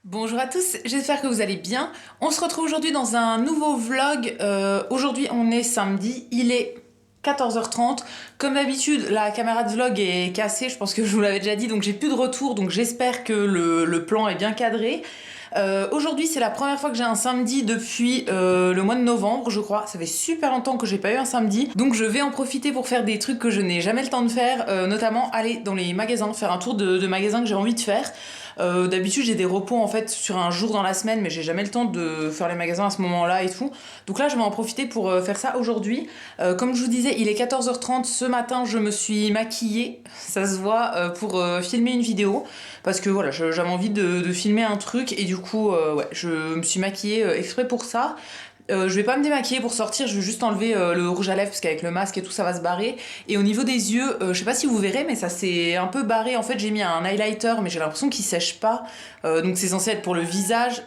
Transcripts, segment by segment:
Bonjour à tous, j'espère que vous allez bien. On se retrouve aujourd'hui dans un nouveau vlog. Aujourd'hui on est samedi, il est 14h30. Comme d'habitude, la caméra de vlog est cassée, je pense que je vous l'avais déjà dit, donc j'ai plus de retour, donc j'espère que le plan est bien cadré. Aujourd'hui c'est la première fois que j'ai un samedi depuis le mois de novembre je crois, ça fait super longtemps que j'ai pas eu un samedi, donc je vais en profiter pour faire des trucs que je n'ai jamais le temps de faire, notamment aller dans les magasins, faire un tour de magasins que j'ai envie de faire. D'habitude j'ai des repos en fait sur un jour dans la semaine, mais j'ai jamais le temps de faire les magasins à ce moment-là et tout, donc là je vais en profiter pour faire ça aujourd'hui. Comme je vous disais, il est 14h30, ce matin je me suis maquillée, ça se voit, pour filmer une vidéo, parce que voilà, j'avais envie de filmer un truc, et du coup ouais, je me suis maquillée exprès pour ça. Je vais pas me démaquiller pour sortir, je vais juste enlever le rouge à lèvres parce qu'avec le masque et tout ça va se barrer. Et au niveau des yeux, je sais pas si vous verrez, mais ça s'est un peu barré. En fait, j'ai mis un highlighter, mais j'ai l'impression qu'il sèche pas. Donc c'est censé être pour le visage.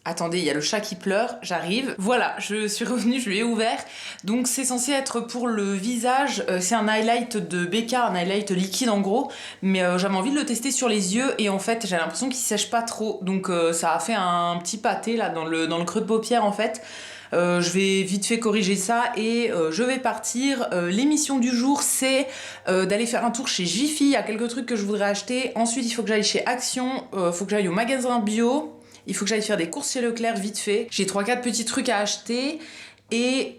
Attendez, il y a le chat qui pleure, j'arrive. Voilà, je suis revenue, je lui ai ouvert. Donc c'est censé être pour le visage, c'est un highlight de BK, un highlight liquide en gros. Mais j'avais envie de le tester sur les yeux et en fait j'ai l'impression qu'il sèche pas trop. Donc ça a fait un petit pâté là dans le creux de paupière en fait. Je vais vite fait corriger ça et je vais partir. L'émission du jour c'est d'aller faire un tour chez Jiffy, il y a quelques trucs que je voudrais acheter. Ensuite il faut que j'aille chez Action, faut que j'aille au magasin bio. Il faut que j'aille faire des courses chez Leclerc vite fait. J'ai 3-4 petits trucs à acheter. Et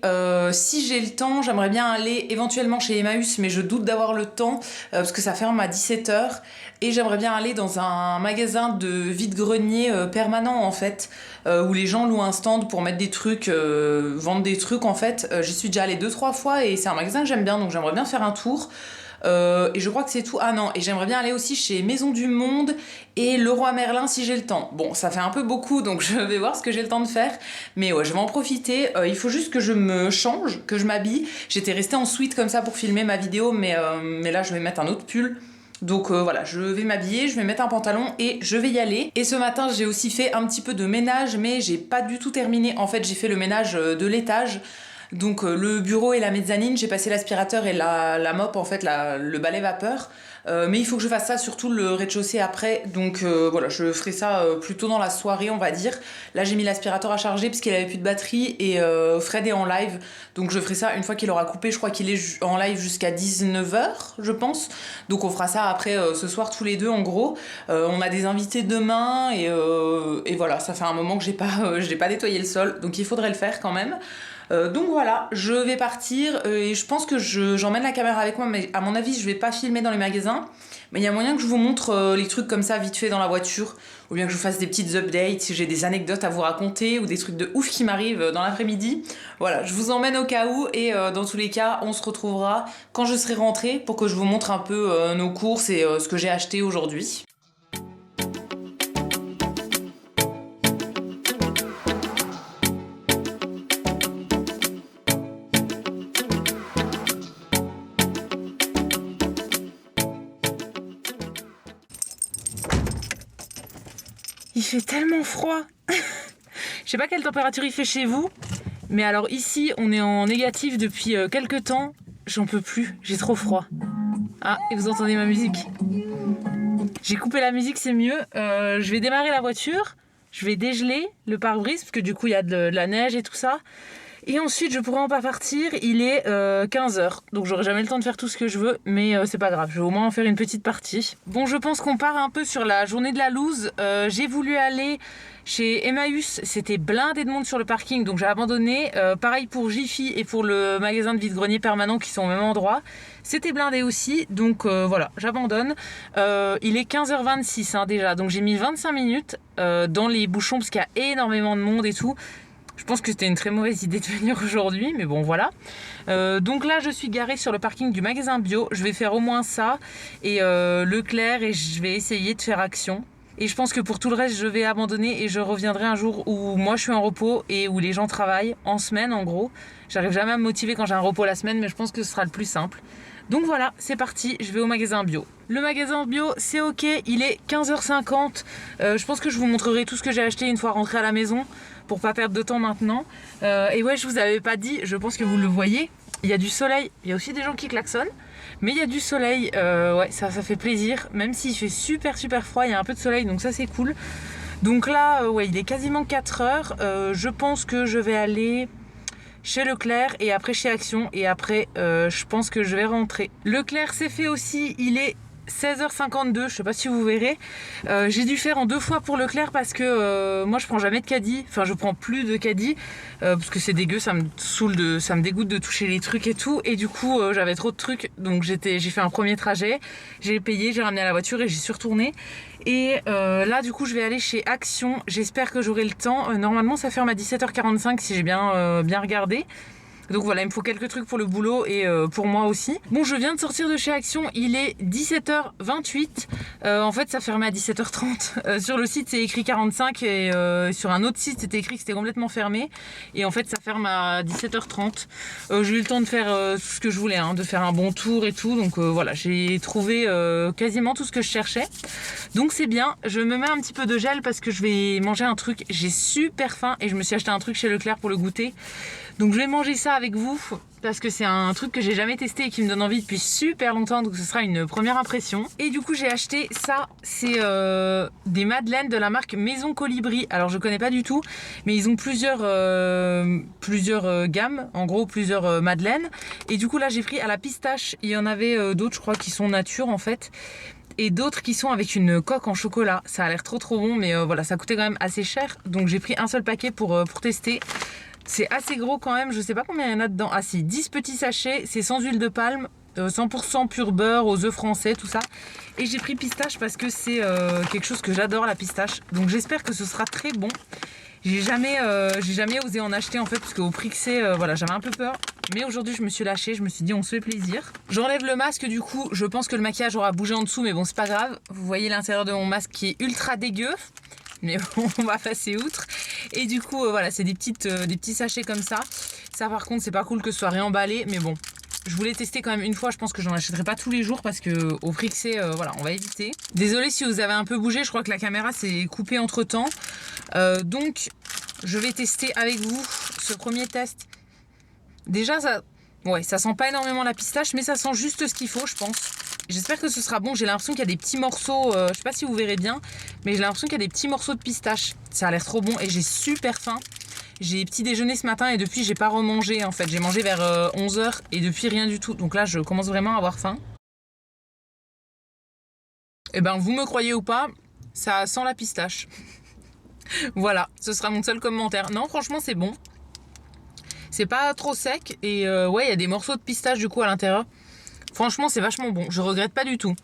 si j'ai le temps, j'aimerais bien aller éventuellement chez Emmaüs, mais je doute d'avoir le temps parce que ça ferme à 17h. Et j'aimerais bien aller dans un magasin de vide-grenier permanent en fait, où les gens louent un stand pour mettre des trucs, vendre des trucs en fait. J'y suis déjà allée 2-3 fois et c'est un magasin que j'aime bien, donc j'aimerais bien faire un tour. Et je crois que c'est tout. Ah non, et j'aimerais bien aller aussi chez Maison du Monde et Leroy Merlin si j'ai le temps. Bon, ça fait un peu beaucoup, donc je vais voir ce que j'ai le temps de faire. Mais ouais, je vais en profiter. Il faut juste que je me change, que je m'habille. J'étais restée en sweat comme ça pour filmer ma vidéo, mais là je vais mettre un autre pull. Donc voilà, je vais m'habiller, je vais mettre un pantalon et je vais y aller. Et ce matin, j'ai aussi fait un petit peu de ménage, mais j'ai pas du tout terminé. En fait, j'ai fait le ménage de l'étage. Donc le bureau et la mezzanine, j'ai passé l'aspirateur et la mop, en fait, le balai vapeur. Mais il faut que je fasse ça, surtout le rez-de-chaussée après. Donc voilà, je ferai ça plutôt dans la soirée, on va dire. Là, j'ai mis l'aspirateur à charger parce qu'il avait plus de batterie et Fred est en live. Donc je ferai ça une fois qu'il aura coupé. Je crois qu'il est en live jusqu'à 19h, je pense. Donc on fera ça après ce soir tous les deux, en gros. On a des invités demain et voilà, ça fait un moment que j'ai pas nettoyé le sol. Donc il faudrait le faire quand même. Donc voilà, je vais partir et je pense que j'emmène la caméra avec moi, mais à mon avis je vais pas filmer dans les magasins, mais il y a moyen que je vous montre les trucs comme ça vite fait dans la voiture, ou bien que je vous fasse des petites updates si j'ai des anecdotes à vous raconter ou des trucs de ouf qui m'arrivent dans l'après-midi. Voilà, je vous emmène au cas où et dans tous les cas on se retrouvera quand je serai rentrée pour que je vous montre un peu nos courses et ce que j'ai acheté aujourd'hui. Il fait tellement froid. Je sais pas quelle température il fait chez vous, mais alors ici on est en négatif depuis quelques temps. J'en peux plus, j'ai trop froid. Ah, et vous entendez ma musique. J'ai coupé la musique, c'est mieux. Je vais démarrer la voiture, je vais dégeler le pare-brise parce que du coup il y a de la neige et tout ça. Et ensuite je pourrais en pas partir, il est 15h, donc j'aurai jamais le temps de faire tout ce que je veux, mais c'est pas grave, je vais au moins en faire une petite partie. Bon, je pense qu'on part un peu sur la journée de la loose. J'ai voulu aller chez Emmaüs, c'était blindé de monde sur le parking, donc j'ai abandonné. Pareil pour Jiffy et pour le magasin de vide-grenier permanent qui sont au même endroit, c'était blindé aussi, donc voilà, j'abandonne. Il est 15h26 hein, déjà, donc j'ai mis 25 minutes dans les bouchons parce qu'il y a énormément de monde et tout. Je pense que c'était une très mauvaise idée de venir aujourd'hui, mais bon voilà. Donc là je suis garée sur le parking du magasin bio, je vais faire au moins ça et Leclerc, et je vais essayer de faire Action. Et je pense que pour tout le reste je vais abandonner et je reviendrai un jour où moi je suis en repos et où les gens travaillent en semaine en gros. J'arrive jamais à me motiver quand j'ai un repos la semaine, mais je pense que ce sera le plus simple. Donc voilà, c'est parti, je vais au magasin bio. Le magasin bio, c'est ok, il est 15h50. Je pense que je vous montrerai tout ce que j'ai acheté une fois rentré à la maison pour pas perdre de temps maintenant. Et ouais, je vous avais pas dit, je pense que vous le voyez, il y a du soleil, il y a aussi des gens qui klaxonnent, mais il y a du soleil, ouais, ça fait plaisir, même s'il fait super froid, il y a un peu de soleil, donc ça c'est cool. Donc là, ouais, il est quasiment 4 heures. Je pense que je vais aller chez Leclerc et après chez Action. Et après, je pense que je vais rentrer. Leclerc, c'est fait aussi. Il est 16h52, je sais pas si vous verrez. J'ai dû faire en 2 fois pour Leclerc parce que moi je prends jamais de caddie, enfin je prends plus de caddie parce que c'est dégueu, ça me saoule, ça me dégoûte de toucher les trucs et tout. Et du coup j'avais trop de trucs, donc j'ai fait un premier trajet, j'ai payé, j'ai ramené à la voiture et j'y suis retournée. Et là du coup je vais aller chez Action, j'espère que j'aurai le temps. Normalement ça ferme à 17h45 si j'ai bien regardé. Donc voilà, il me faut quelques trucs pour le boulot et pour moi aussi. Bon, je viens de sortir de chez Action, il est 17h28. En fait, ça fermait à 17h30. Sur le site, c'est écrit 45 et sur un autre site, c'était écrit que c'était complètement fermé. Et en fait, ça ferme à 17h30. J'ai eu le temps de faire tout ce que je voulais, hein, de faire un bon tour et tout. Donc voilà, j'ai trouvé quasiment tout ce que je cherchais. Donc c'est bien. Je me mets un petit peu de gel parce que je vais manger un truc. J'ai super faim et je me suis acheté un truc chez Leclerc pour le goûter. Donc je vais manger ça avec vous parce que c'est un truc que j'ai jamais testé et qui me donne envie depuis super longtemps, donc ce sera une première impression. Et du coup j'ai acheté ça, c'est des madeleines de la marque Maison Colibri. Alors je connais pas du tout, mais ils ont plusieurs gammes, en gros plusieurs madeleines. Et du coup là j'ai pris à la pistache, il y en avait d'autres je crois qui sont nature en fait. Et d'autres qui sont avec une coque en chocolat. Ça a l'air trop bon, mais voilà, ça coûtait quand même assez cher. Donc j'ai pris un seul paquet pour tester. C'est assez gros quand même, je sais pas combien il y en a dedans. Ah si, 10 petits sachets, c'est sans huile de palme, 100% pur beurre, aux œufs français, tout ça. Et j'ai pris pistache parce que c'est quelque chose que j'adore, la pistache. Donc j'espère que ce sera très bon. J'ai jamais osé en acheter en fait, parce qu'au prix que c'est, voilà, j'avais un peu peur. Mais aujourd'hui je me suis lâchée, je me suis dit on se fait plaisir. J'enlève le masque du coup, je pense que le maquillage aura bougé en dessous, mais bon c'est pas grave. Vous voyez l'intérieur de mon masque qui est ultra dégueu. Mais bon, on va passer outre. Et du coup, voilà, c'est des petits sachets comme ça. Ça, par contre, c'est pas cool que ce soit réemballé. Mais bon, je voulais tester quand même une fois. Je pense que j'en achèterai pas tous les jours parce que au prix que c'est, voilà, on va éviter. Désolée si vous avez un peu bougé. Je crois que la caméra s'est coupée entre temps. Donc, je vais tester avec vous ce premier test. Déjà, ça sent pas énormément la pistache, mais ça sent juste ce qu'il faut, je pense. J'espère que ce sera bon. J'ai l'impression qu'il y a des petits morceaux, je sais pas si vous verrez bien, mais j'ai l'impression qu'il y a des petits morceaux de pistache. Ça a l'air trop bon et j'ai super faim. J'ai petit déjeuner ce matin et depuis j'ai pas remangé en fait. J'ai mangé vers 11h et depuis rien du tout. Donc là je commence vraiment à avoir faim. Et ben vous me croyez ou pas, ça sent la pistache. Voilà, ce sera mon seul commentaire. Non franchement c'est bon. C'est pas trop sec et ouais il y a des morceaux de pistache du coup à l'intérieur. Franchement, c'est vachement bon. Je regrette pas du tout.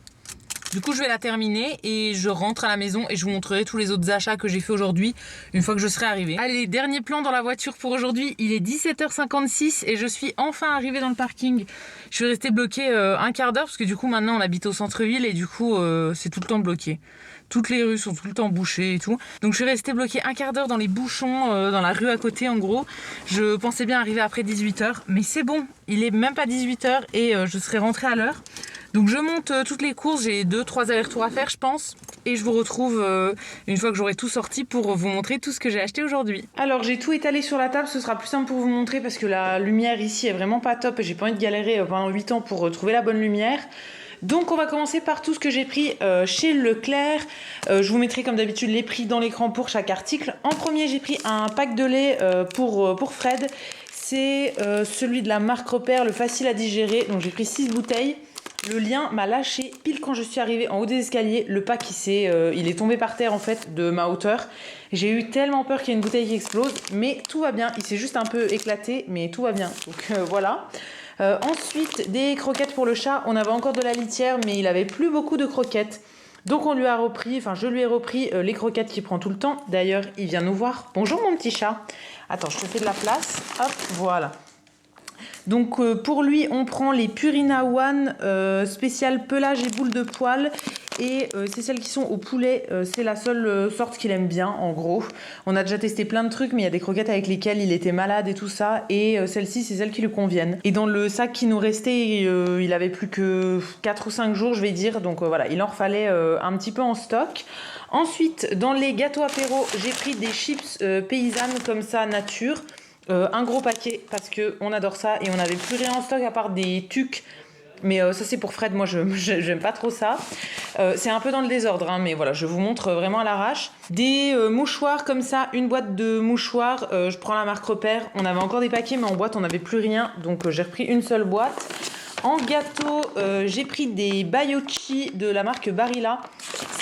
Du coup, je vais la terminer et je rentre à la maison et je vous montrerai tous les autres achats que j'ai fait aujourd'hui une fois que je serai arrivée. Allez, dernier plan dans la voiture pour aujourd'hui. Il est 17h56 et je suis enfin arrivée dans le parking. Je suis restée bloquée un quart d'heure parce que du coup, maintenant, on habite au centre-ville et du coup, c'est tout le temps bloqué. Toutes les rues sont tout le temps bouchées et tout. Donc je suis restée bloquée un quart d'heure dans les bouchons, dans la rue à côté en gros. Je pensais bien arriver après 18h, mais c'est bon. Il est même pas 18h et je serai rentrée à l'heure. Donc je monte toutes les courses, j'ai 2-3 allers-retours à faire je pense. Et je vous retrouve une fois que j'aurai tout sorti pour vous montrer tout ce que j'ai acheté aujourd'hui. Alors j'ai tout étalé sur la table, ce sera plus simple pour vous montrer parce que la lumière ici est vraiment pas top et j'ai pas envie de galérer pendant 8 ans pour trouver la bonne lumière. Donc on va commencer par tout ce que j'ai pris chez Leclerc. Je vous mettrai comme d'habitude les prix dans l'écran pour chaque article. En premier j'ai pris un pack de lait pour Fred. C'est celui de la marque Repère, le facile à digérer. Donc j'ai pris 6 bouteilles. Le lien m'a lâché pile quand je suis arrivée en haut des escaliers. Le pack il est tombé par terre en fait de ma hauteur. J'ai eu tellement peur qu'il y ait une bouteille qui explose. Mais tout va bien, il s'est juste un peu éclaté mais tout va bien. Donc voilà. Ensuite, des croquettes pour le chat. On avait encore de la litière, mais il avait plus beaucoup de croquettes. Donc je lui ai repris les croquettes qu'il prend tout le temps. D'ailleurs, il vient nous voir. Bonjour mon petit chat. Attends, je te fais de la place. Hop, voilà. Donc pour lui, on prend les Purina One spécial pelage et boule de poil. Et c'est celles qui sont au poulet, c'est la seule sorte qu'il aime bien en gros. On a déjà testé plein de trucs mais il y a des croquettes avec lesquelles il était malade et tout ça. Et celles-ci c'est celles qui lui conviennent. Et dans le sac qui nous restait, il avait plus que 4 ou 5 jours je vais dire. Donc voilà, il en refallait un petit peu en stock. Ensuite, dans les gâteaux apéro, j'ai pris des chips paysannes comme ça, nature. Un gros paquet parce qu'on adore ça et on n'avait plus rien en stock à part des tucs Mais ça c'est pour Fred, moi j'aime pas trop ça. C'est un peu dans le désordre, hein, mais voilà, je vous montre vraiment à l'arrache. Des mouchoirs comme ça, une boîte de mouchoirs, je prends la marque Repère. On avait encore des paquets, mais en boîte on n'avait plus rien, donc j'ai repris une seule boîte. En gâteau, j'ai pris des Baiocchi de la marque Barilla.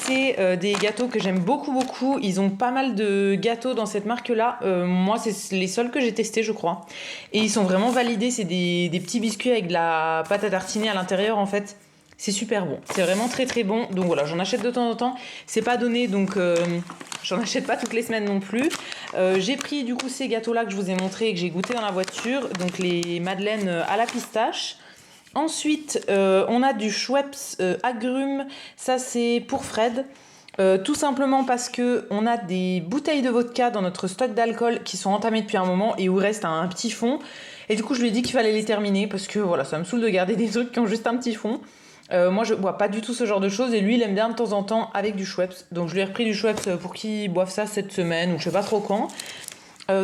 C'est des gâteaux que j'aime beaucoup, beaucoup. Ils ont pas mal de gâteaux dans cette marque-là. Moi, c'est les seuls que j'ai testés, je crois. Et ils sont vraiment validés. C'est des petits biscuits avec de la pâte à tartiner à l'intérieur, en fait. C'est super bon. C'est vraiment très, très bon. Donc voilà, j'en achète de temps en temps. C'est pas donné, donc j'en achète pas toutes les semaines non plus. J'ai pris, du coup, ces gâteaux-là que je vous ai montrés et que j'ai goûté dans la voiture. Donc les madeleines à la pistache. Ensuite, on a du Schweppes agrumes, ça c'est pour Fred, tout simplement parce que on a des bouteilles de vodka dans notre stock d'alcool qui sont entamées depuis un moment et où reste un petit fond. Et du coup, je lui ai dit qu'il fallait les terminer parce que voilà, ça me saoule de garder des trucs qui ont juste un petit fond. Moi, je bois pas du tout ce genre de choses et lui, il aime bien de temps en temps avec du Schweppes. Donc, je lui ai repris du Schweppes pour qu'il boive ça cette semaine ou je sais pas trop quand.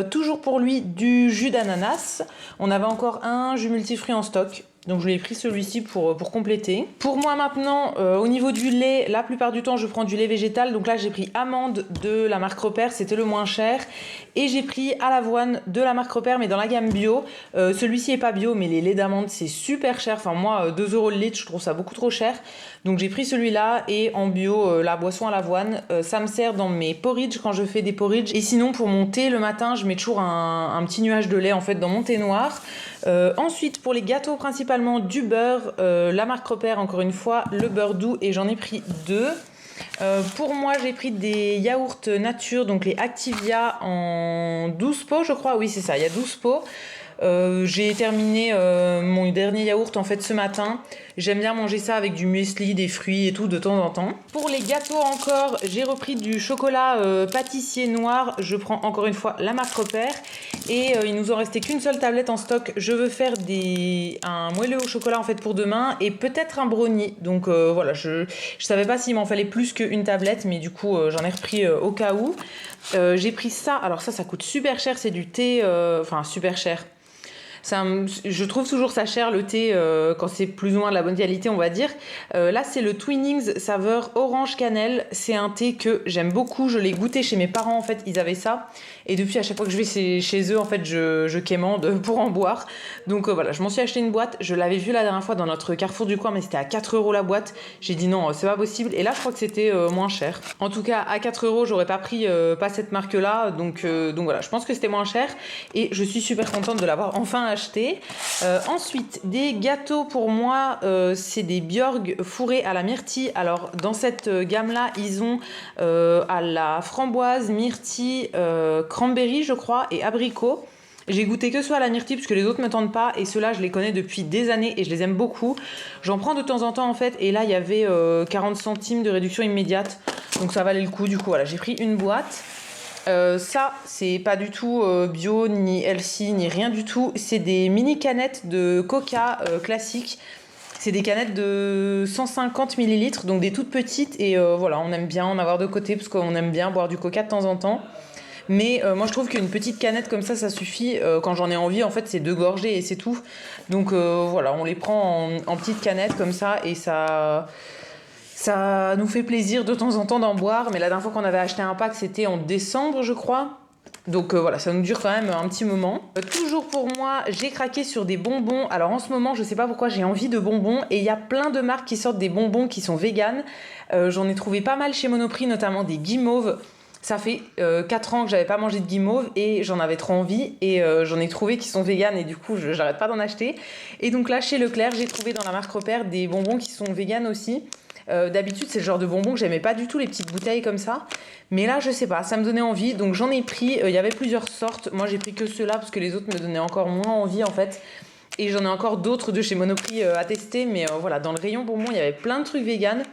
Toujours pour lui, du jus d'ananas. On avait encore un jus multifruits en stock. Donc je lui ai pris celui-ci pour compléter. Pour moi maintenant, au niveau du lait, la plupart du temps je prends du lait végétal. Donc là j'ai pris amande de la marque Repère, c'était le moins cher. Et j'ai pris à l'avoine de la marque Repère mais dans la gamme bio. Celui-ci est pas bio mais les laits d'amande c'est super cher. Enfin moi 2 € le litre je trouve ça beaucoup trop cher. Donc j'ai pris celui-là et en bio la boisson à l'avoine. Ça me sert dans mes porridge quand je fais des porridge. Et sinon pour mon thé le matin je mets toujours un petit nuage de lait en fait dans mon thé noir. Ensuite pour les gâteaux principalement du beurre, la marque Repère encore une fois, le beurre doux et j'en ai pris 2. Pour moi j'ai pris des yaourts nature, donc les Activia en 12 pots je crois, oui c'est ça, il y a 12 pots. J'ai terminé mon dernier yaourt en fait ce matin. J'aime bien manger ça avec du muesli, des fruits et tout de temps en temps. Pour les gâteaux encore, j'ai repris du chocolat pâtissier noir. Je prends encore une fois la marque Repère. Et il nous en restait qu'une seule tablette en stock. Je veux faire un moelleux au chocolat en fait pour demain et peut-être un brownie. Donc voilà, je savais pas s'il m'en fallait plus qu'une tablette, mais du coup j'en ai repris au cas où. J'ai pris ça, alors ça coûte super cher, c'est du thé, enfin super cher. Je trouve toujours ça cher le thé quand c'est plus ou moins de la bonne qualité on va dire. Là c'est le Twinings saveur orange cannelle. C'est un thé que j'aime beaucoup. Je l'ai goûté chez mes parents en fait, ils avaient ça. Et depuis à chaque fois que je vais chez eux en fait je quémande pour en boire. Donc voilà, je m'en suis acheté une boîte. Je l'avais vu la dernière fois dans notre Carrefour du coin mais c'était à 4 € la boîte. J'ai dit non c'est pas possible. Et là je crois que c'était moins cher. En tout cas à 4 € j'aurais pas pris pas cette marque là. Donc voilà, je pense que c'était moins cher. Et je suis super contente de l'avoir enfin acheté. Ensuite, des gâteaux pour moi, c'est des Björg fourrés à la myrtille. Alors, dans cette gamme-là, ils ont à la framboise, myrtille, cranberry, je crois, et abricot. J'ai goûté que ceux à la myrtille parce que les autres me tentent pas et ceux-là je les connais depuis des années et je les aime beaucoup. J'en prends de temps en temps en fait et là il y avait 40 centimes de réduction immédiate donc ça valait le coup. Du coup voilà, j'ai pris une boîte. Ça, c'est pas du tout bio, ni healthy, ni rien du tout. C'est des mini canettes de coca classiques. C'est des canettes de 150 ml, donc des toutes petites. Et voilà, on aime bien en avoir de côté parce qu'on aime bien boire du coca de temps en temps. Mais moi, je trouve qu'une petite canette comme ça suffit. Quand j'en ai envie, en fait, c'est 2 gorgées et c'est tout. Donc voilà, on les prend en petites canettes comme ça et ça nous fait plaisir de temps en temps d'en boire, mais la dernière fois qu'on avait acheté un pack, c'était en décembre, je crois. Donc voilà, ça nous dure quand même un petit moment. Toujours pour moi, j'ai craqué sur des bonbons. Alors en ce moment, je sais pas pourquoi j'ai envie de bonbons et il y a plein de marques qui sortent des bonbons qui sont véganes. J'en ai trouvé pas mal chez Monoprix, notamment des guimauves. Ça fait 4 ans que j'avais pas mangé de guimauve et j'en avais trop envie et j'en ai trouvé qui sont véganes et du coup j'arrête pas d'en acheter. Et donc là chez Leclerc, j'ai trouvé dans la marque Repère des bonbons qui sont véganes aussi. D'habitude c'est le genre de bonbons que j'aimais pas du tout, les petites bouteilles comme ça, mais là je sais pas, ça me donnait envie donc j'en ai pris. Il y avait plusieurs sortes, moi j'ai pris que ceux-là parce que les autres me donnaient encore moins envie en fait, et j'en ai encore d'autres de chez Monoprix à tester, mais voilà, dans le rayon bonbons il y avait plein de trucs véganes.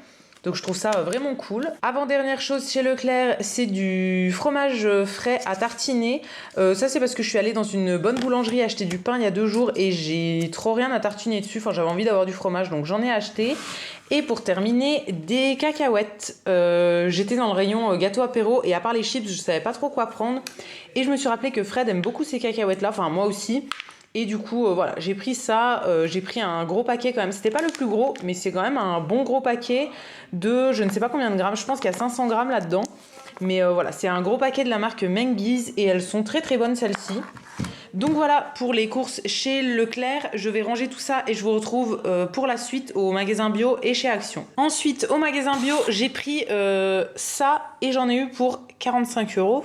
Donc je trouve ça vraiment cool. Avant-dernière chose chez Leclerc, c'est du fromage frais à tartiner. Ça c'est parce que je suis allée dans une bonne boulangerie acheter du pain il y a 2 jours et j'ai trop rien à tartiner dessus. Enfin j'avais envie d'avoir du fromage donc j'en ai acheté. Et pour terminer, des cacahuètes. J'étais dans le rayon gâteau apéro et à part les chips, je savais pas trop quoi prendre. Et je me suis rappelé que Fred aime beaucoup ces cacahuètes là, enfin moi aussi. Et du coup, voilà, j'ai pris ça. J'ai pris un gros paquet quand même. C'était pas le plus gros, mais c'est quand même un bon gros paquet de je ne sais pas combien de grammes. Je pense qu'il y a 500 grammes là-dedans. Mais voilà, c'est un gros paquet de la marque Mengiz et elles sont très très bonnes celles-ci. Donc voilà pour les courses chez Leclerc, je vais ranger tout ça et je vous retrouve pour la suite au magasin bio et chez Action. Ensuite au magasin bio j'ai pris ça et j'en ai eu pour 45 €.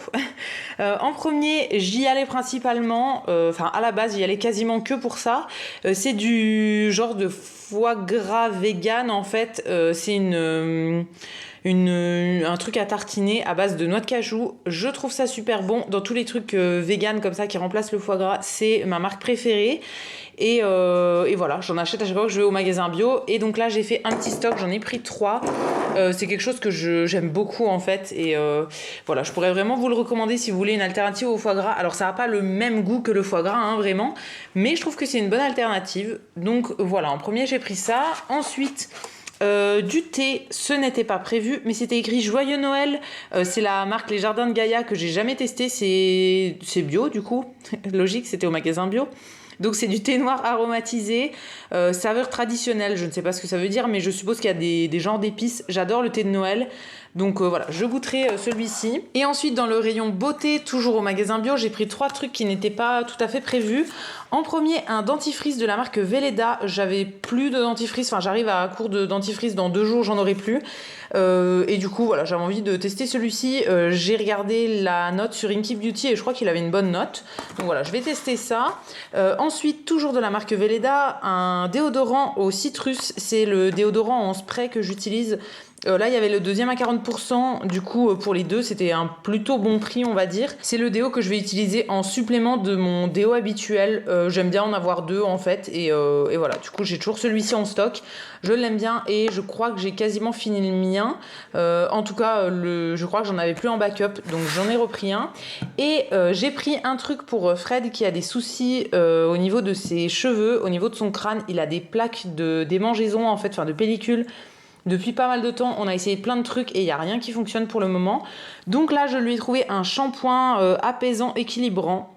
En premier j'y allais principalement, à la base j'y allais quasiment que pour ça. C'est du genre de foie gras vegan en fait, c'est un truc à tartiner à base de noix de cajou. Je trouve ça super bon. Dans tous les trucs vegan comme ça qui remplacent le foie gras, c'est ma marque préférée. Et voilà, j'en achète à chaque fois que je vais au magasin bio. Et donc là, j'ai fait un petit stock, j'en ai pris 3. C'est quelque chose que j'aime beaucoup en fait. Et voilà, je pourrais vraiment vous le recommander si vous voulez une alternative au foie gras. Alors ça n'a pas le même goût que le foie gras, hein, vraiment. Mais je trouve que c'est une bonne alternative. Donc voilà, en premier, j'ai pris ça. Ensuite... du thé, ce n'était pas prévu, mais c'était écrit Joyeux Noël. C'est la marque Les Jardins de Gaïa que j'ai jamais testé. C'est bio du coup. Logique, c'était au magasin bio. Donc c'est du thé noir aromatisé, saveur traditionnelle. Je ne sais pas ce que ça veut dire, mais je suppose qu'il y a des genres d'épices. J'adore le thé de Noël. Donc voilà, je goûterai celui-ci. Et ensuite, dans le rayon beauté, toujours au magasin bio, j'ai pris 3 trucs qui n'étaient pas tout à fait prévus. En premier, un dentifrice de la marque Velleda. J'avais plus de dentifrice, j'arrive à court de dentifrice, dans 2 jours, j'en aurai plus. Et du coup, voilà, j'avais envie de tester celui-ci. J'ai regardé la note sur Inky Beauty et je crois qu'il avait une bonne note. Donc voilà, je vais tester ça. Ensuite, toujours de la marque Velleda, un déodorant au citrus. C'est le déodorant en spray que j'utilise. Là, il y avait le deuxième à 40%. Du coup, pour les deux, c'était un plutôt bon prix, on va dire. C'est le déo que je vais utiliser en supplément de mon déo habituel. J'aime bien en avoir 2, en fait. Et voilà, du coup, j'ai toujours celui-ci en stock. Je l'aime bien et je crois que j'ai quasiment fini le mien. En tout cas, je crois que j'en avais plus en backup. Donc, j'en ai repris un. Et j'ai pris un truc pour Fred qui a des soucis au niveau de ses cheveux, au niveau de son crâne. Il a des plaques de démangeaison, en fait, de pellicule. Depuis pas mal de temps, on a essayé plein de trucs et il n'y a rien qui fonctionne pour le moment. Donc là, je lui ai trouvé un shampoing apaisant, équilibrant.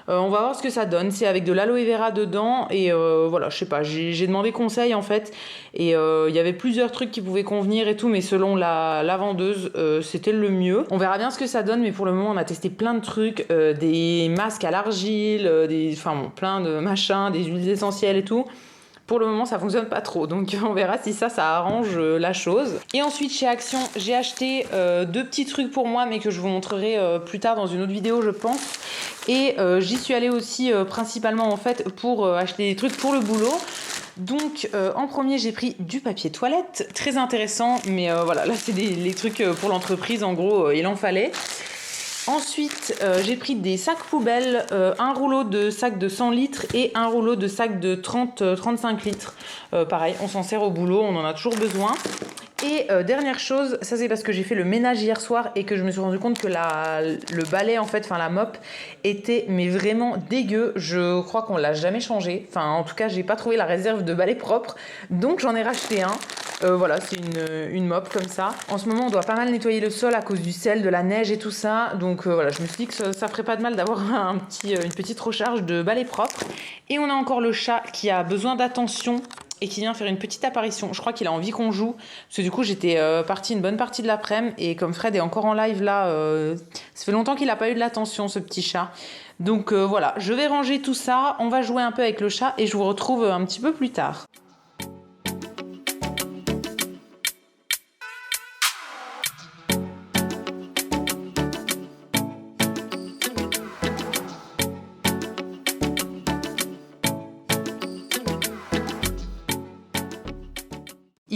On va voir ce que ça donne. C'est avec de l'aloe vera dedans. Et voilà, je sais pas, j'ai demandé conseil en fait. Et il y avait plusieurs trucs qui pouvaient convenir et tout. Mais selon la vendeuse, c'était le mieux. On verra bien ce que ça donne. Mais pour le moment, on a testé plein de trucs. Des masques à l'argile, plein de machins, des huiles essentielles et tout. Pour le moment, ça fonctionne pas trop, donc on verra si ça arrange la chose. Et ensuite, chez Action, j'ai acheté 2 petits trucs pour moi, mais que je vous montrerai plus tard dans une autre vidéo, je pense. Et j'y suis allée aussi principalement en fait pour acheter des trucs pour le boulot. Donc en premier j'ai pris du papier toilette, très intéressant, mais voilà, là c'est les trucs pour l'entreprise, en gros il en fallait. Ensuite, j'ai pris des sacs poubelles, un rouleau de sac de 100 litres et un rouleau de sac de 35 litres. Pareil, on s'en sert au boulot, on en a toujours besoin. Et dernière chose, ça c'est parce que j'ai fait le ménage hier soir et que je me suis rendu compte que le balai, en fait, la mop, était mais vraiment dégueu. Je crois qu'on l'a jamais changé. En tout cas, j'ai pas trouvé la réserve de balai propre. Donc j'en ai racheté un. Voilà, c'est une mop comme ça. En ce moment, on doit pas mal nettoyer le sol à cause du sel, de la neige et tout ça. Donc voilà, je me suis dit que ça ferait pas de mal d'avoir une petite recharge de balai propre. Et on a encore le chat qui a besoin d'attention et qui vient faire une petite apparition. Je crois qu'il a envie qu'on joue. Parce que du coup, j'étais partie une bonne partie de l'après-midi. Et comme Fred est encore en live là, ça fait longtemps qu'il n'a pas eu de l'attention, ce petit chat. Donc voilà, je vais ranger tout ça. On va jouer un peu avec le chat et je vous retrouve un petit peu plus tard.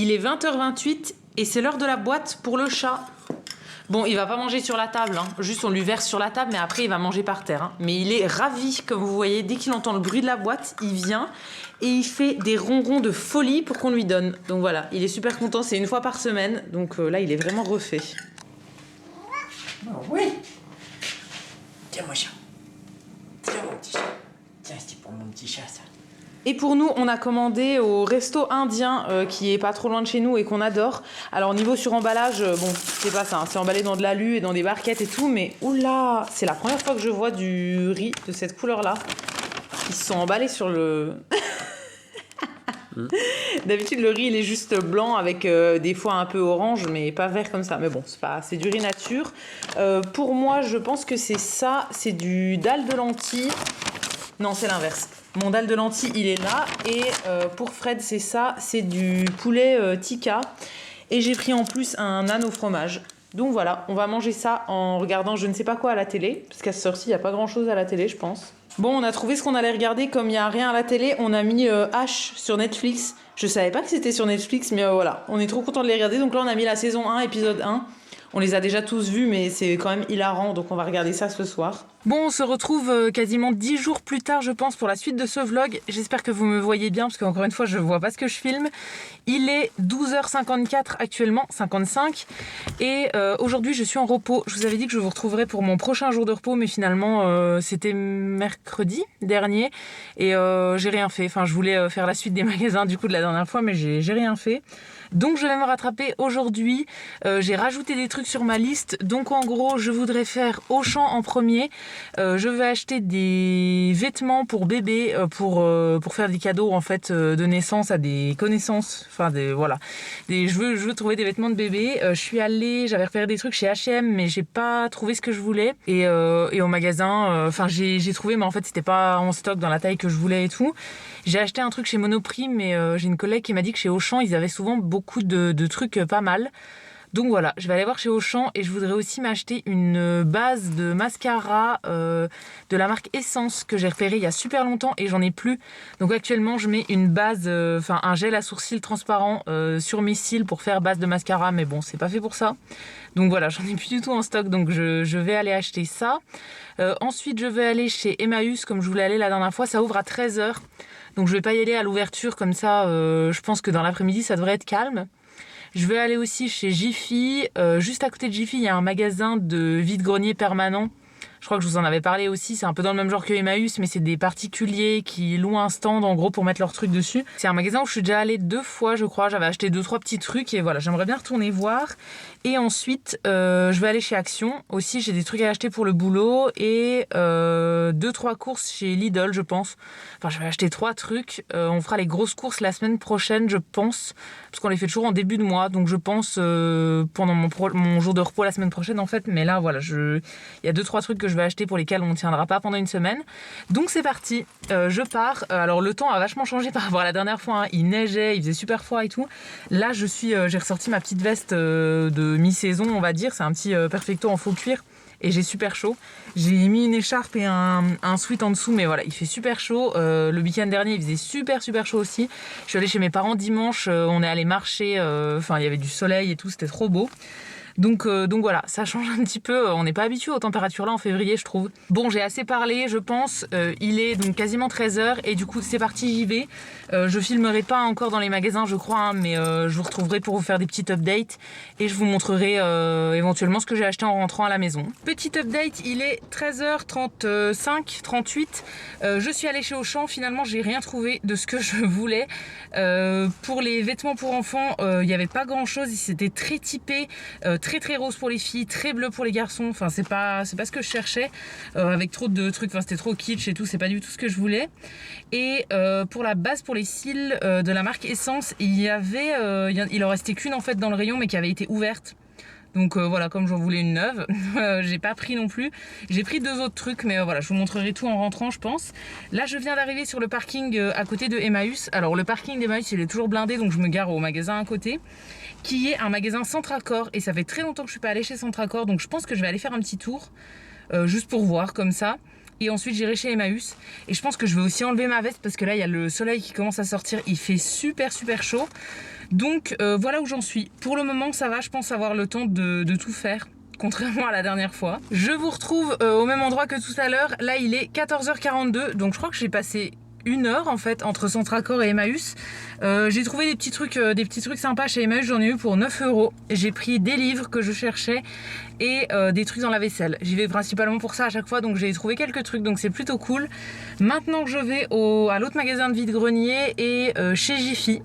Il est 20h28 et c'est l'heure de la boîte pour le chat. Bon, il va pas manger sur la table, hein. Juste on lui verse sur la table, mais après il va manger par terre. Hein. Mais il est ravi, comme vous voyez, dès qu'il entend le bruit de la boîte, il vient et il fait des ronrons de folie pour qu'on lui donne. Donc voilà, il est super content, c'est 1 fois par semaine, donc là il est vraiment refait. Oh, oui. Tiens mon chat. Tiens mon petit chat. Tiens, c'est pour mon petit chat ça. Et pour nous, on a commandé au resto indien qui est pas trop loin de chez nous et qu'on adore. Alors niveau sur emballage, bon, c'est pas ça, hein, c'est emballé dans de l'alu et dans des barquettes et tout, mais oula, c'est la première fois que je vois du riz de cette couleur-là. Ils se sont emballés sur le... D'habitude, le riz, il est juste blanc avec des fois un peu orange, mais pas vert comme ça. Mais bon, c'est du riz nature. Pour moi, je pense que c'est ça. C'est du dalle de lentilles. Non, c'est l'inverse. Mon dalle de lentilles, il est là. Et pour Fred, c'est ça. C'est du poulet tikka. Et j'ai pris en plus un âne au fromage. Donc voilà, on va manger ça en regardant je ne sais pas quoi à la télé. Parce qu'à ce heure-ci, il n'y a pas grand-chose à la télé, je pense. Bon, on a trouvé ce qu'on allait regarder. Comme il n'y a rien à la télé, on a mis H sur Netflix. Je savais pas que c'était sur Netflix, mais voilà. On est trop content de les regarder. Donc là, on a mis la saison 1, épisode 1. On les a déjà tous vus, mais c'est quand même hilarant. Donc on va regarder ça ce soir. Bon, on se retrouve quasiment 10 jours plus tard, je pense, pour la suite de ce vlog. J'espère que vous me voyez bien, parce qu'encore une fois, je vois pas ce que je filme. Il est 12h54 actuellement, 55. Et aujourd'hui, je suis en repos. Je vous avais dit que je vous retrouverais pour mon prochain jour de repos, mais finalement, c'était mercredi dernier. Et j'ai rien fait. Enfin, je voulais faire la suite des magasins, du coup, de la dernière fois, mais j'ai rien fait. Donc, je vais me rattraper aujourd'hui. J'ai rajouté des trucs sur ma liste. Donc, en gros, je voudrais faire Auchan en premier. Je vais acheter des vêtements pour bébé pour faire des cadeaux en fait de naissance à des connaissances. Enfin, voilà. Je veux trouver des vêtements de bébé. J'avais repéré des trucs chez H&M, mais j'ai pas trouvé ce que je voulais. Et au magasin, j'ai trouvé, mais en fait, c'était pas en stock dans la taille que je voulais et tout. J'ai acheté un truc chez Monoprix, mais j'ai une collègue qui m'a dit que chez Auchan, ils avaient souvent beaucoup de trucs pas mal. Donc voilà, je vais aller voir chez Auchan et je voudrais aussi m'acheter une base de mascara de la marque Essence que j'ai repéré il y a super longtemps et j'en ai plus. Donc actuellement, je mets une base, un gel à sourcils transparent sur mes cils pour faire base de mascara, mais bon, c'est pas fait pour ça. Donc voilà, j'en ai plus du tout en stock, donc je vais aller acheter ça. Ensuite, je vais aller chez Emmaüs, comme je voulais aller la dernière fois, ça ouvre à 13h. Donc je vais pas y aller à l'ouverture comme ça, je pense que dans l'après-midi, ça devrait être calme. Je vais aller aussi chez Jiffy. Juste à côté de Jiffy, il y a un magasin de vide-grenier permanent. Je crois que je vous en avais parlé aussi. C'est un peu dans le même genre que Emmaüs, mais c'est des particuliers qui louent un stand en gros pour mettre leurs trucs dessus. C'est un magasin où je suis déjà allée 2 fois, je crois. J'avais acheté 2-3 petits trucs et voilà, j'aimerais bien retourner voir. Et ensuite, je vais aller chez Action. Aussi, j'ai des trucs à acheter pour le boulot et 2-3 courses chez Lidl, je pense. Enfin, je vais acheter 3 trucs. On fera les grosses courses la semaine prochaine, je pense, parce qu'on les fait toujours en début de mois. Donc, je pense pendant mon jour de repos la semaine prochaine, en fait. Mais là, voilà, il y a 2-3 trucs que je vais acheter pour lesquels on ne tiendra pas pendant une semaine. Donc, c'est parti. Je pars. Alors, le temps a vachement changé par rapport à la dernière fois. Hein. Il neigeait, il faisait super froid et tout. Là, j'ai ressorti ma petite veste de mi-saison, on va dire. C'est un petit perfecto en faux cuir. Et j'ai super chaud. J'ai mis une écharpe et un sweat en dessous, mais voilà, il fait super chaud. Le week-end dernier, il faisait super chaud aussi. Je suis allée chez mes parents dimanche, on est allé marcher, il y avait du soleil et tout, c'était trop beau. Donc voilà, ça change un petit peu. On n'est pas habitué aux températures là en février, je trouve. Bon, j'ai assez parlé, je pense. Il est donc quasiment 13h et du coup, c'est parti, j'y vais. Je filmerai pas encore dans les magasins, je crois, hein, mais je vous retrouverai pour vous faire des petites updates et je vous montrerai éventuellement ce que j'ai acheté en rentrant à la maison. Petit update, il est 13h35, 38. Je suis allée chez Auchan. Finalement, j'ai rien trouvé de ce que je voulais. Pour les vêtements pour enfants, il n'y avait pas grand-chose. C'était très typé. Très rose pour les filles, très bleu pour les garçons. Enfin, c'est pas ce que je cherchais. Avec trop de trucs, enfin, c'était trop kitsch et tout. C'est pas du tout ce que je voulais. Et pour la base pour les cils de la marque Essence, il en restait qu'une en fait dans le rayon, mais qui avait été ouverte. Donc voilà, comme j'en voulais une neuve, j'ai pas pris non plus. J'ai pris 2 autres trucs, mais voilà, je vous montrerai tout en rentrant, je pense. Là, je viens d'arriver sur le parking à côté de Emmaüs. Alors, le parking d'Emmaüs, il est toujours blindé, donc je me gare au magasin à côté, qui est un magasin Centracor. Et ça fait très longtemps que je suis pas allée chez Centracor, donc je pense que je vais aller faire un petit tour, juste pour voir comme ça. Et ensuite, j'irai chez Emmaüs. Et je pense que je vais aussi enlever ma veste parce que là, il y a le soleil qui commence à sortir. Il fait super chaud. Donc, voilà où j'en suis. Pour le moment, ça va. Je pense avoir le temps de tout faire, contrairement à la dernière fois. Je vous retrouve au même endroit que tout à l'heure. Là, il est 14h42. Donc, je crois que j'ai passé 1 heure en fait entre Centracor et Emmaüs. J'ai trouvé des petits trucs sympas chez Emmaüs. J'en ai eu pour 9 €. J'ai pris des livres que je cherchais et des trucs dans la vaisselle. J'y vais principalement pour ça à chaque fois, donc j'ai trouvé quelques trucs, donc c'est plutôt cool. Maintenant je vais à l'autre magasin de vide-grenier et chez Jiffy,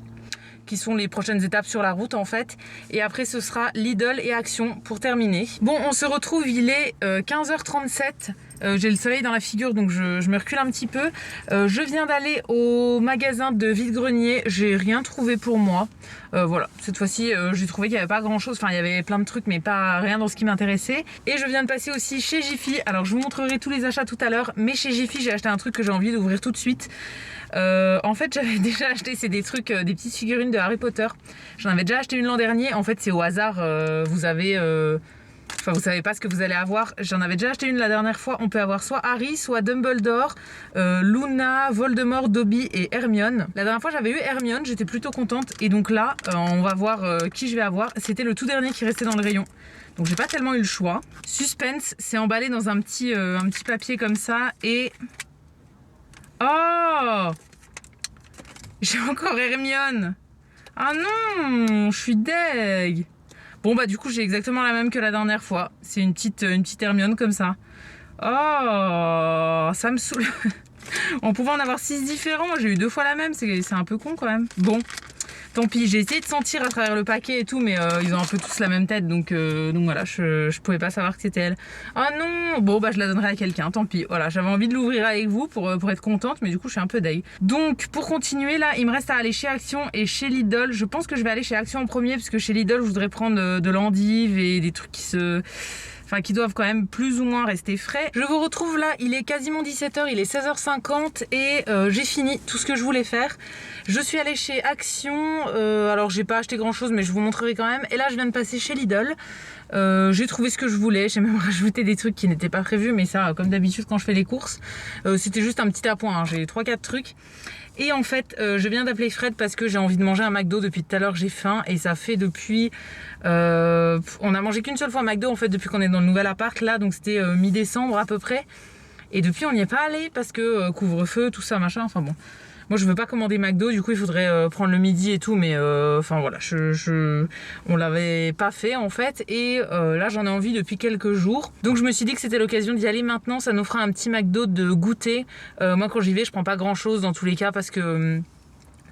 qui sont les prochaines étapes sur la route en fait. Et après ce sera Lidl et Action pour terminer. Bon, on se retrouve, il est 15h37. J'ai le soleil dans la figure, donc je me recule un petit peu. Je viens d'aller au magasin de vide-grenier. J'ai rien trouvé pour moi. Voilà, cette fois-ci, j'ai trouvé qu'il n'y avait pas grand-chose. Enfin, il y avait plein de trucs, mais pas rien dans ce qui m'intéressait. Et je viens de passer aussi chez Jiffy. Alors, je vous montrerai tous les achats tout à l'heure. Mais chez Jiffy, j'ai acheté un truc que j'ai envie d'ouvrir tout de suite. En fait, j'avais déjà acheté, c'est des trucs, des petites figurines de Harry Potter. J'en avais déjà acheté une l'an dernier. En fait, c'est au hasard. Vous avez... Enfin, vous savez pas ce que vous allez avoir. J'en avais déjà acheté une la dernière fois. On peut avoir soit Harry, soit Dumbledore, Luna, Voldemort, Dobby et Hermione. La dernière fois, j'avais eu Hermione. J'étais plutôt contente. Et donc là, on va voir qui je vais avoir. C'était le tout dernier qui restait dans le rayon. Donc j'ai pas tellement eu le choix. Suspense, c'est emballé dans un petit papier comme ça. Et... Oh! J'ai encore Hermione. Ah non! Je suis deg! Bon bah du coup j'ai exactement la même que la dernière fois. C'est une petite Hermione comme ça. Oh, ça me saoule. On pouvait en avoir 6 différents. Moi j'ai eu 2 fois la même. C'est un peu con quand même. Bon, tant pis. J'ai essayé de sentir à travers le paquet et tout, mais ils ont un peu tous la même tête, donc voilà, je pouvais pas savoir que c'était elle. Ah non. Bon bah je la donnerai à quelqu'un. Tant pis. Voilà, j'avais envie de l'ouvrir avec vous pour être contente, mais du coup je suis un peu deg. Donc pour continuer là, il me reste à aller chez Action et chez Lidl. Je pense que je vais aller chez Action en premier, parce que chez Lidl je voudrais prendre de l'endive et des trucs qui doivent quand même plus ou moins rester frais. Je vous retrouve là, il est quasiment 17h, il est 16h50 et j'ai fini tout ce que je voulais faire. Je suis allée chez Action, alors j'ai pas acheté grand chose mais je vous montrerai quand même. Et là je viens de passer chez Lidl. J'ai trouvé ce que je voulais, j'ai même rajouté des trucs qui n'étaient pas prévus, mais ça comme d'habitude quand je fais les courses, c'était juste un petit appoint, hein. J'ai 3-4 trucs. Et en fait, je viens d'appeler Fred parce que j'ai envie de manger un McDo depuis tout à l'heure, j'ai faim et ça fait depuis... on a mangé qu'une seule fois McDo en fait depuis qu'on est dans le nouvel appart là, donc c'était mi-décembre à peu près. Et depuis on n'y est pas allé parce que couvre-feu, tout ça machin, enfin bon. Moi je veux pas commander McDo, du coup il faudrait prendre le midi et tout, mais enfin voilà, on l'avait pas fait en fait, et là j'en ai envie depuis quelques jours. Donc je me suis dit que c'était l'occasion d'y aller maintenant, ça nous fera un petit McDo de goûter. Moi quand j'y vais je prends pas grand chose dans tous les cas parce que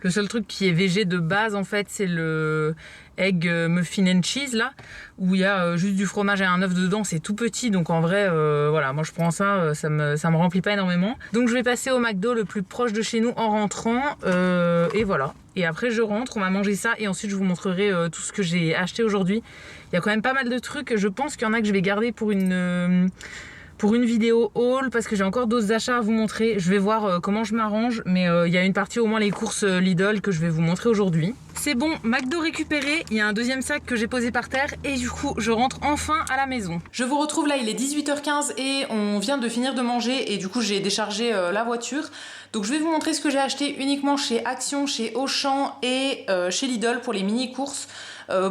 le seul truc qui est végé de base en fait c'est le egg muffin and cheese là, où il y a juste du fromage et un œuf dedans, c'est tout petit, donc en vrai voilà, moi je prends ça, ça me remplit pas énormément. Donc je vais passer au McDo le plus proche de chez nous en rentrant, et voilà. Et après je rentre, on va manger ça et ensuite je vous montrerai tout ce que j'ai acheté aujourd'hui. Il y a quand même pas mal de trucs, je pense qu'il y en a que je vais garder pour une vidéo haul parce que j'ai encore d'autres achats à vous montrer. Je vais voir comment je m'arrange, mais il y a une partie au moins les courses Lidl que je vais vous montrer aujourd'hui. C'est bon, McDo récupéré, il y a un deuxième sac que j'ai posé par terre et du coup je rentre enfin à la maison. Je vous retrouve là, il est 18h15 et on vient de finir de manger et du coup j'ai déchargé la voiture. Donc je vais vous montrer ce que j'ai acheté uniquement chez Action, chez Auchan et chez Lidl pour les mini courses.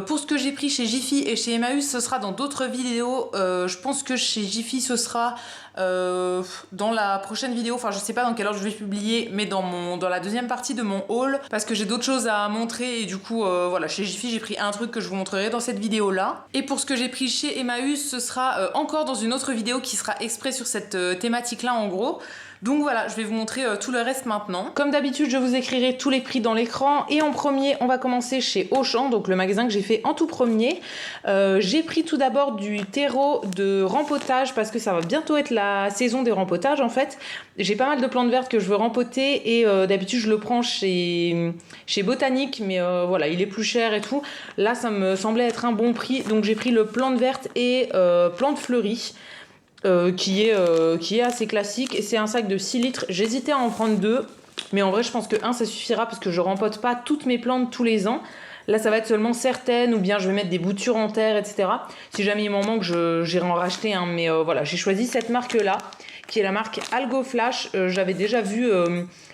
Pour ce que j'ai pris chez Jiffy et chez Emmaüs, ce sera dans d'autres vidéos. Je pense que chez Jiffy, ce sera dans la prochaine vidéo. Enfin, je sais pas dans quelle heure je vais publier, mais dans la deuxième partie de mon haul, parce que j'ai d'autres choses à montrer. Et du coup, voilà, chez Jiffy, j'ai pris un truc que je vous montrerai dans cette vidéo-là. Et pour ce que j'ai pris chez Emmaüs, ce sera encore dans une autre vidéo qui sera exprès sur cette thématique-là, en gros. Donc voilà, je vais vous montrer tout le reste maintenant. Comme d'habitude, je vous écrirai tous les prix dans l'écran. Et en premier, on va commencer chez Auchan, donc le magasin que j'ai fait en tout premier. J'ai pris tout d'abord du terreau de rempotage parce que ça va bientôt être la saison des rempotages en fait. J'ai pas mal de plantes vertes que je veux rempoter et d'habitude je le prends chez Botanique, mais voilà, il est plus cher et tout. Là, ça me semblait être un bon prix, donc j'ai pris le plante verte et plante fleurie. Qui est assez classique et c'est un sac de 6 litres. J'hésitais à en prendre 2, mais en vrai je pense que 1 ça suffira parce que je rempote pas toutes mes plantes tous les ans. Là ça va être seulement certaines, ou bien je vais mettre des boutures en terre, etc. Si jamais il m'en manque, j'irai en racheter un, mais voilà, j'ai choisi cette marque là qui est la marque Algo Flash. J'avais déjà vu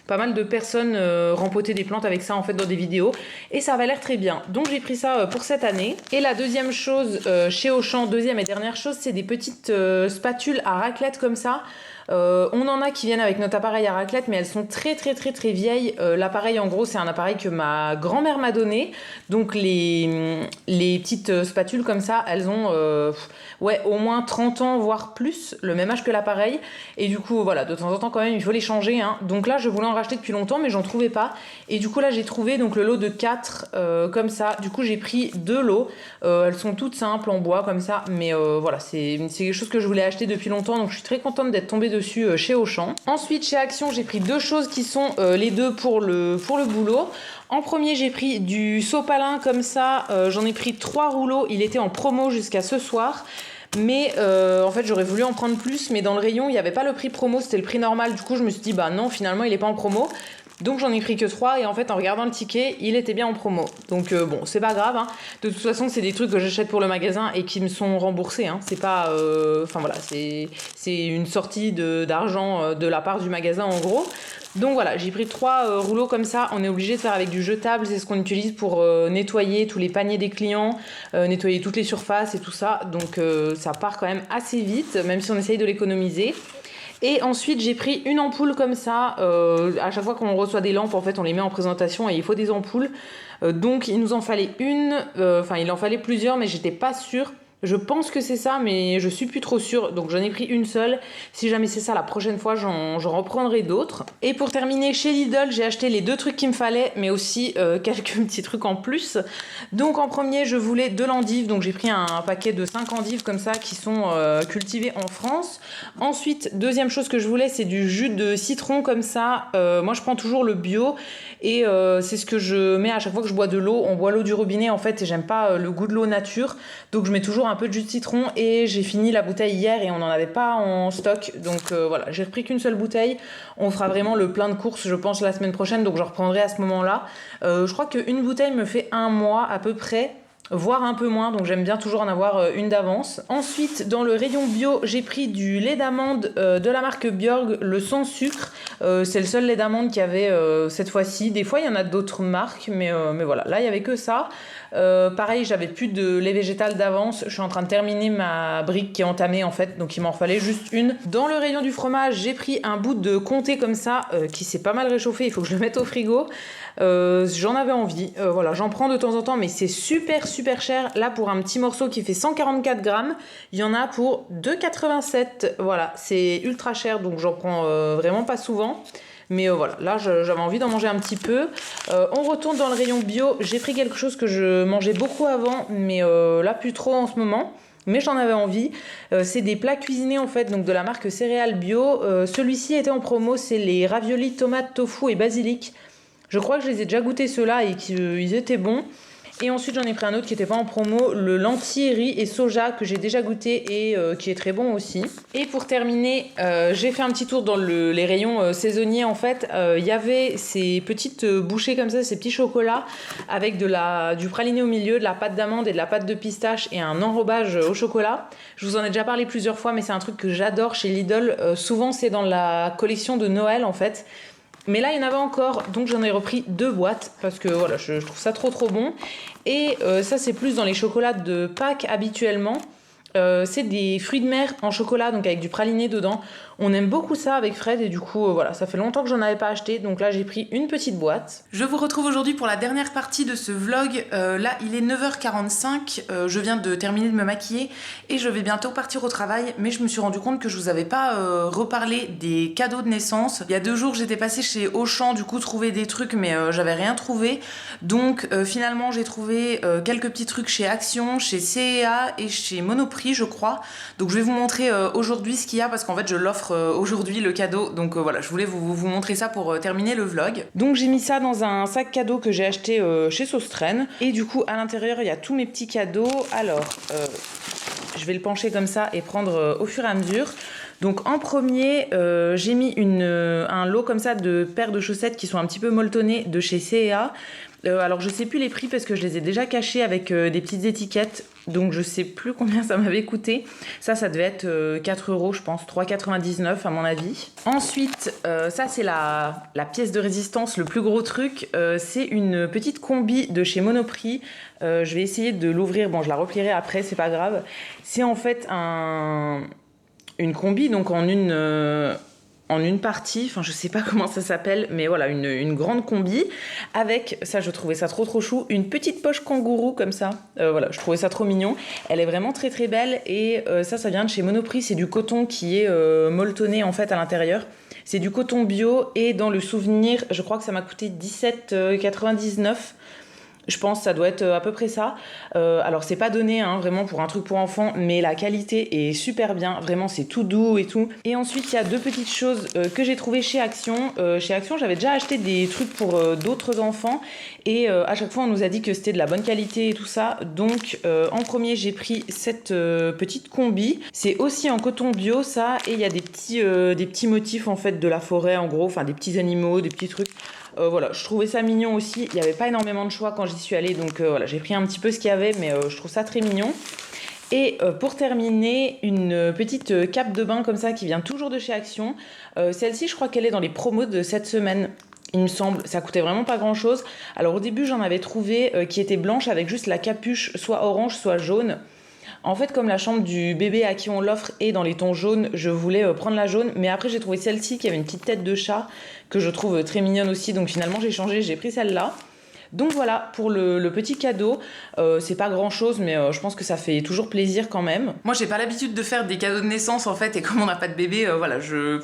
pas mal de personnes rempoter des plantes avec ça en fait dans des vidéos et ça avait l'air très bien, donc j'ai pris ça pour cette année. Et la deuxième chose chez Auchan, deuxième et dernière chose, c'est des petites spatules à raclette comme ça. On en a qui viennent avec notre appareil à raclette, mais elles sont très vieilles. L'appareil, en gros, c'est un appareil que ma grand-mère m'a donné. Donc les petites spatules comme ça, elles ont au moins 30 ans, voire plus, le même âge que l'appareil. Et du coup, voilà, de temps en temps, quand même, il faut les changer. Hein. Donc là, je voulais en racheter depuis longtemps, mais j'en trouvais pas. Et du coup, là, j'ai trouvé donc, le lot de 4 comme ça. Du coup, j'ai pris 2 lots. Elles sont toutes simples, en bois, comme ça. Mais voilà, c'est quelque chose que je voulais acheter depuis longtemps. Donc, je suis très contente d'être tombée dessus chez Auchan. Ensuite, chez Action, j'ai pris 2 choses qui sont les deux pour le boulot. En premier, j'ai pris du sopalin comme ça. J'en ai pris 3 rouleaux. Il était en promo jusqu'à ce soir. Mais en fait, j'aurais voulu en prendre plus. Mais dans le rayon, il n'y avait pas le prix promo. C'était le prix normal. Du coup, je me suis dit, bah non, finalement, il n'est pas en promo. Donc j'en ai pris que 3 et en fait en regardant le ticket il était bien en promo. Donc bon c'est pas grave hein. De toute façon c'est des trucs que j'achète pour le magasin et qui me sont remboursés hein. C'est pas enfin voilà c'est une sortie d'argent de la part du magasin en gros. Donc voilà, j'ai pris 3 rouleaux comme ça. On est obligé de faire avec du jetable, c'est ce qu'on utilise pour nettoyer tous les paniers des clients, nettoyer toutes les surfaces et tout ça. Donc ça part quand même assez vite, même si on essaye de l'économiser. Et ensuite j'ai pris une ampoule comme ça. À chaque fois qu'on reçoit des lampes en fait on les met en présentation et il faut des ampoules. Donc il nous en fallait une, enfin il en fallait plusieurs mais j'étais pas sûre. Je pense que c'est ça, mais je suis plus trop sûre. Donc j'en ai pris une seule. Si jamais c'est ça, la prochaine fois, j'en reprendrai d'autres. Et pour terminer, chez Lidl, j'ai acheté les 2 trucs qu'il me fallait, mais aussi quelques petits trucs en plus. Donc en premier, je voulais de l'endive. Donc j'ai pris un paquet de 5 endives comme ça qui sont cultivées en France. Ensuite, deuxième chose que je voulais, c'est du jus de citron comme ça. Moi, je prends toujours le bio. Et c'est ce que je mets à chaque fois que je bois de l'eau. On boit l'eau du robinet en fait et j'aime pas le goût de l'eau nature. Donc je mets toujours un peu de jus de citron et j'ai fini la bouteille hier et on n'en avait pas en stock. Donc voilà, j'ai repris qu'une seule bouteille. On fera vraiment le plein de courses je pense la semaine prochaine donc je reprendrai à ce moment-là. Je crois qu'une bouteille me fait 1 mois à peu près. Voire un peu moins, donc j'aime bien toujours en avoir une d'avance. Ensuite, dans le rayon bio, j'ai pris du lait d'amande de la marque Björg, le sans sucre. C'est le seul lait d'amande qu'il y avait cette fois-ci. Des fois, il y en a d'autres marques, mais voilà, là, il n'y avait que ça. Pareil, j'avais plus de lait végétal d'avance. Je suis en train de terminer ma brique qui est entamée, en fait, donc il m'en fallait juste une. Dans le rayon du fromage, j'ai pris un bout de comté comme ça, qui s'est pas mal réchauffé, il faut que je le mette au frigo. J'en avais envie, voilà, j'en prends de temps en temps, mais c'est super cher. Là, pour un petit morceau qui fait 144 grammes, il y en a pour 2,87. Voilà, c'est ultra cher, donc j'en prends vraiment pas souvent. Mais voilà, là j'avais envie d'en manger un petit peu. On retourne dans le rayon bio. J'ai pris quelque chose que je mangeais beaucoup avant, mais là plus trop en ce moment. Mais j'en avais envie. C'est des plats cuisinés en fait, donc de la marque Céréales Bio. Celui-ci était en promo, c'est les raviolis tomates, tofu et basilic. Je crois que je les ai déjà goûtés ceux-là et qu'ils étaient bons. Et ensuite j'en ai pris un autre qui n'était pas en promo, le lentilles, riz et soja que j'ai déjà goûté et qui est très bon aussi. Et pour terminer, j'ai fait un petit tour dans les rayons saisonniers en fait. Il y avait ces petites bouchées comme ça, ces petits chocolats avec du praliné au milieu, de la pâte d'amande et de la pâte de pistache et un enrobage au chocolat. Je vous en ai déjà parlé plusieurs fois mais c'est un truc que j'adore chez Lidl. Souvent c'est dans la collection de Noël en fait. Mais là, il y en avait encore, donc j'en ai repris 2 boîtes parce que voilà, je trouve ça trop bon. Et ça, c'est plus dans les chocolats de Pâques habituellement. C'est des fruits de mer en chocolat, donc avec du praliné dedans. On aime beaucoup ça avec Fred et du coup voilà, ça fait longtemps que j'en avais pas acheté, donc là j'ai pris une petite boîte. Je vous retrouve aujourd'hui pour la dernière partie de ce vlog. Là il est 9h45, je viens de terminer de me maquiller et je vais bientôt partir au travail, mais je me suis rendu compte que je vous avais pas reparlé des cadeaux de naissance. Il y a 2 jours j'étais passée chez Auchan, du coup trouver des trucs mais j'avais rien trouvé. Donc finalement j'ai trouvé quelques petits trucs chez Action, chez CEA et chez Monoprix je crois. Donc je vais vous montrer aujourd'hui ce qu'il y a parce qu'en fait je l'offre aujourd'hui le cadeau, donc voilà, je voulais vous montrer ça pour terminer le vlog. Donc j'ai mis ça dans un sac cadeau que j'ai acheté chez Sostren et du coup à l'intérieur il y a tous mes petits cadeaux. Alors je vais le pencher comme ça et prendre au fur et à mesure. Donc en premier, j'ai mis un lot comme ça de paires de chaussettes qui sont un petit peu molletonnées de chez CEA. Alors je sais plus les prix parce que je les ai déjà cachés avec des petites étiquettes, donc je sais plus combien ça m'avait coûté. Ça devait être 4 € je pense, 3,99 à mon avis. Ensuite, ça c'est la pièce de résistance, le plus gros truc. C'est une petite combi de chez Monoprix. Je vais essayer de l'ouvrir, bon je la replierai après, c'est pas grave. C'est en fait une combi, donc en en une partie, enfin je sais pas comment ça s'appelle, mais voilà, une grande combi avec, ça je trouvais ça trop chou, une petite poche kangourou comme ça. Voilà, je trouvais ça trop mignon. Elle est vraiment très belle et ça vient de chez Monoprix, c'est du coton qui est molletonné en fait à l'intérieur. C'est du coton bio et dans le souvenir, je crois que ça m'a coûté 17,99 €. Je pense que ça doit être à peu près ça. Alors c'est pas donné hein, vraiment pour un truc pour enfants, mais la qualité est super bien. Vraiment c'est tout doux et tout. Et ensuite il y a deux petites choses que j'ai trouvées chez Action. Chez Action j'avais déjà acheté des trucs pour d'autres enfants et à chaque fois on nous a dit que c'était de la bonne qualité et tout ça. Donc en premier j'ai pris cette petite combi. C'est aussi en coton bio ça et il y a des petits motifs en fait de la forêt en gros, enfin des petits animaux, des petits trucs. Voilà, je trouvais ça mignon aussi. Il n'y avait pas énormément de choix quand j'y suis allée, donc voilà, j'ai pris un petit peu ce qu'il y avait, mais je trouve ça très mignon. Et pour terminer, une petite cape de bain comme ça qui vient toujours de chez Action. Celle-ci, je crois qu'elle est dans les promos de cette semaine. Il me semble, ça coûtait vraiment pas grand chose. Alors au début, j'en avais trouvé qui était blanche avec juste la capuche, soit orange, soit jaune. En fait, comme la chambre du bébé à qui on l'offre est dans les tons jaunes, je voulais prendre la jaune, mais après j'ai trouvé celle-ci qui avait une petite tête de chat que je trouve très mignonne aussi, donc finalement j'ai changé, j'ai pris celle-là. Donc voilà pour le petit cadeau, c'est pas grand chose mais je pense que ça fait toujours plaisir quand même. Moi j'ai pas l'habitude de faire des cadeaux de naissance en fait et comme on n'a pas de bébé, voilà je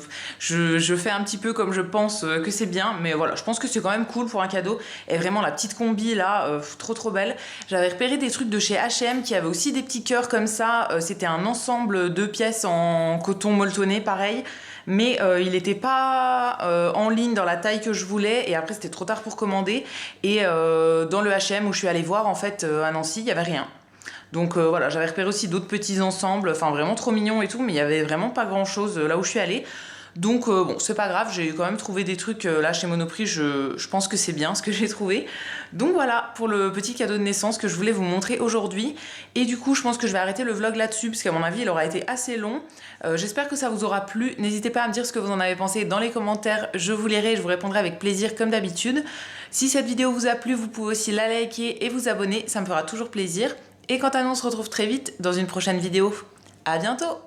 fais un petit peu comme je pense que c'est bien mais voilà je pense que c'est quand même cool pour un cadeau et vraiment la petite combi là, trop belle. J'avais repéré des trucs de chez H&M qui avaient aussi des petits cœurs comme ça, c'était un ensemble de pièces en coton molletonné pareil. Mais il n'était pas en ligne dans la taille que je voulais et après c'était trop tard pour commander et dans le H&M où je suis allée voir en fait à Nancy il y avait rien. Donc voilà, j'avais repéré aussi d'autres petits ensembles, enfin vraiment trop mignons et tout, mais il y avait vraiment pas grand chose là où je suis allée. Donc bon, c'est pas grave, j'ai quand même trouvé des trucs là chez Monoprix, je pense que c'est bien ce que j'ai trouvé. Donc voilà pour le petit cadeau de naissance que je voulais vous montrer aujourd'hui. Et du coup, je pense que je vais arrêter le vlog là-dessus, parce qu'à mon avis, il aura été assez long. J'espère que ça vous aura plu. N'hésitez pas à me dire ce que vous en avez pensé dans les commentaires, je vous lirai et je vous répondrai avec plaisir comme d'habitude. Si cette vidéo vous a plu, vous pouvez aussi la liker et vous abonner, ça me fera toujours plaisir. Et quant à nous, on se retrouve très vite dans une prochaine vidéo. À bientôt!